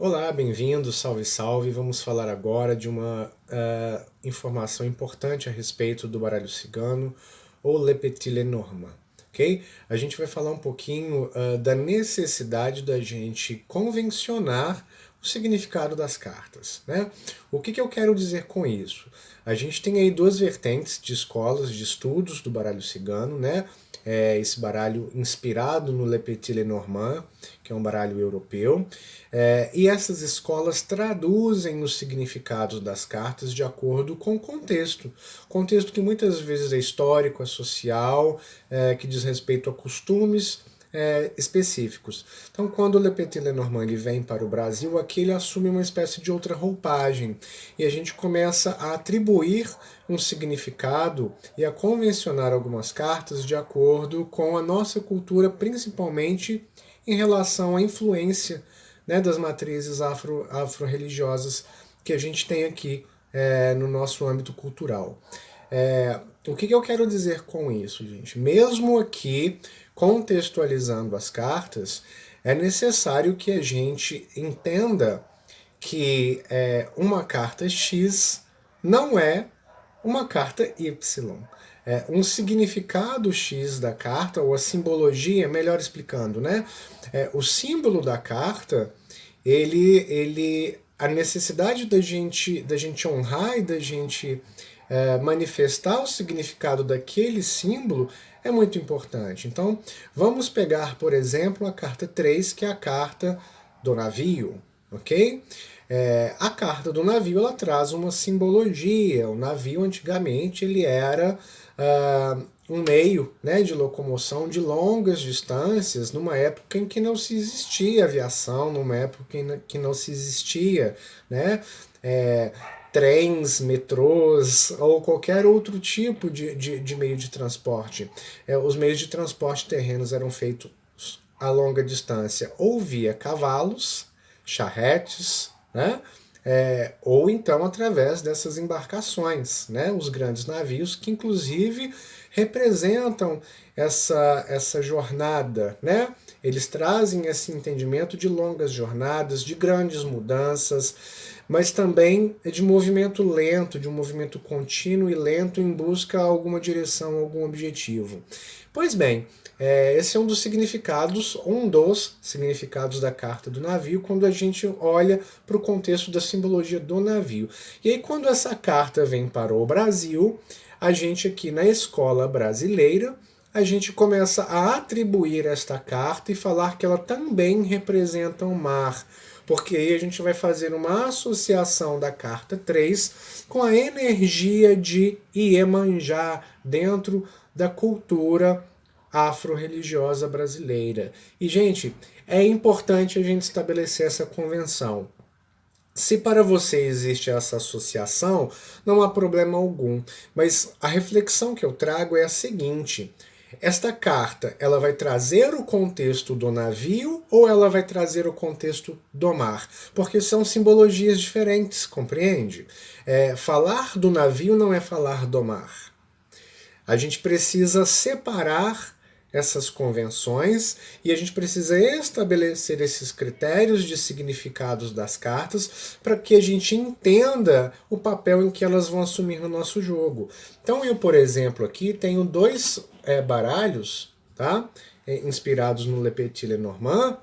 Olá, bem-vindo, salve, salve. Vamos falar agora de uma informação importante a respeito do baralho cigano ou Le Petit Lenormand, ok? A gente vai falar um pouquinho da necessidade da gente convencionar o significado das cartas, né? O que eu quero dizer com isso? A gente tem aí duas vertentes de escolas de estudos do baralho cigano, né? Esse baralho inspirado no Le Petit Lenormand, que é um baralho europeu, e essas escolas traduzem os significados das cartas de acordo com o contexto. Contexto que muitas vezes é histórico, é social, que diz respeito a costumes específicos. Então, quando o Le Petit Lenormand ele vem para o Brasil, aqui ele assume uma espécie de outra roupagem e a gente começa a atribuir um significado e a convencionar algumas cartas de acordo com a nossa cultura, principalmente em relação à influência, né, das matrizes afro-religiosas que a gente tem aqui no nosso âmbito cultural. O que eu quero dizer com isso, gente? Mesmo aqui, contextualizando as cartas, é necessário que a gente entenda que uma carta X não é uma carta Y. Um significado X da carta, ou a simbologia, melhor explicando, né? O símbolo da carta, a necessidade da gente honrar e da gente manifestar o significado daquele símbolo é muito importante. Então, vamos pegar, por exemplo, a carta 3, que é a carta do navio, ok? A carta do navio ela traz uma simbologia. O navio antigamente ele era um meio, né, de locomoção de longas distâncias, numa época em que não se existia aviação, numa época em que não se existia, né, trens, metrôs ou qualquer outro tipo de meio de transporte. Os meios de transporte terrenos eram feitos a longa distância ou via cavalos, charretes, né? Ou então através dessas embarcações, né? Os grandes navios que inclusive representam essa jornada, né? Eles trazem esse entendimento de longas jornadas, de grandes mudanças, mas também de movimento lento, de um movimento contínuo e lento em busca a alguma direção, algum objetivo. Pois bem, esse é um dos significados da carta do navio quando a gente olha para o contexto da simbologia do navio. E aí quando essa carta vem para o Brasil, a gente aqui na escola brasileira, a gente começa a atribuir esta carta e falar que ela também representa o mar, porque aí a gente vai fazer uma associação da carta 3 com a energia de Iemanjá dentro da cultura afro-religiosa brasileira. E, gente, é importante a gente estabelecer essa convenção. Se para você existe essa associação, não há problema algum. Mas a reflexão que eu trago é a seguinte: esta carta, ela vai trazer o contexto do navio ou ela vai trazer o contexto do mar? Porque são simbologias diferentes, compreende? Falar do navio não é falar do mar. A gente precisa separar essas convenções e a gente precisa estabelecer esses critérios de significados das cartas para que a gente entenda o papel em que elas vão assumir no nosso jogo. Então eu, por exemplo, aqui tenho dois baralhos, tá? Inspirados no Le Petit Lenormand.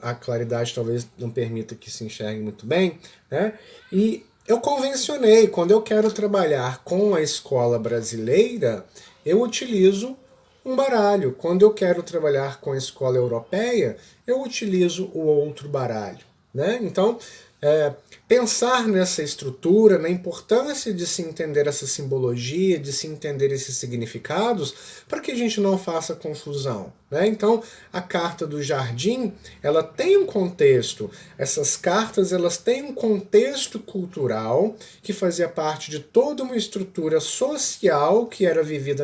A claridade talvez não permita que se enxergue muito bem, né? E eu convencionei, quando eu quero trabalhar com a escola brasileira, eu utilizo um baralho. Quando eu quero trabalhar com a escola europeia, eu utilizo o outro baralho, né? Então, pensar nessa estrutura, na importância de se entender essa simbologia, de se entender esses significados, para que a gente não faça confusão, né? Então, a carta do jardim, ela tem um contexto. Essas cartas, elas têm um contexto cultural que fazia parte de toda uma estrutura social que era vivida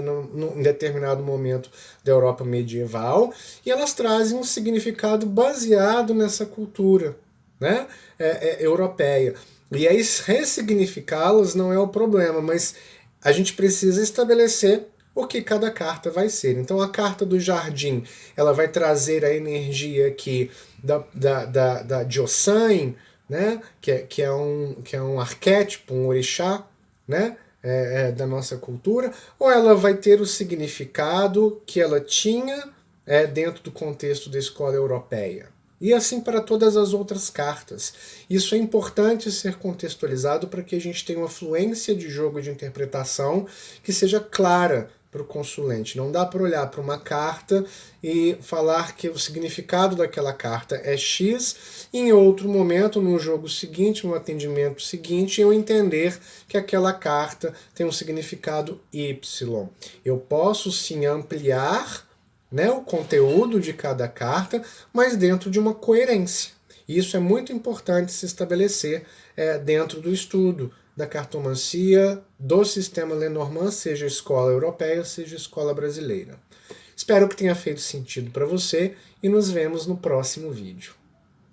em determinado momento da Europa medieval, e elas trazem um significado baseado nessa cultura, né, europeia. E aí ressignificá-las não é o problema, mas a gente precisa estabelecer o que cada carta vai ser. Então a carta do jardim, ela vai trazer a energia aqui da Josain, né? que é um arquétipo, um orixá, né? Da nossa cultura, ou ela vai ter o significado que ela tinha dentro do contexto da escola europeia. E assim para todas as outras cartas. Isso é importante ser contextualizado para que a gente tenha uma fluência de jogo de interpretação que seja clara para o consulente. Não dá para olhar para uma carta e falar que o significado daquela carta é X, e em outro momento, no jogo seguinte, no atendimento seguinte, eu entender que aquela carta tem um significado Y. Eu posso sim ampliar, né, o conteúdo de cada carta, mas dentro de uma coerência. E isso é muito importante se estabelecer dentro do estudo da cartomancia do sistema Lenormand, seja escola europeia, seja escola brasileira. Espero que tenha feito sentido para você e nos vemos no próximo vídeo.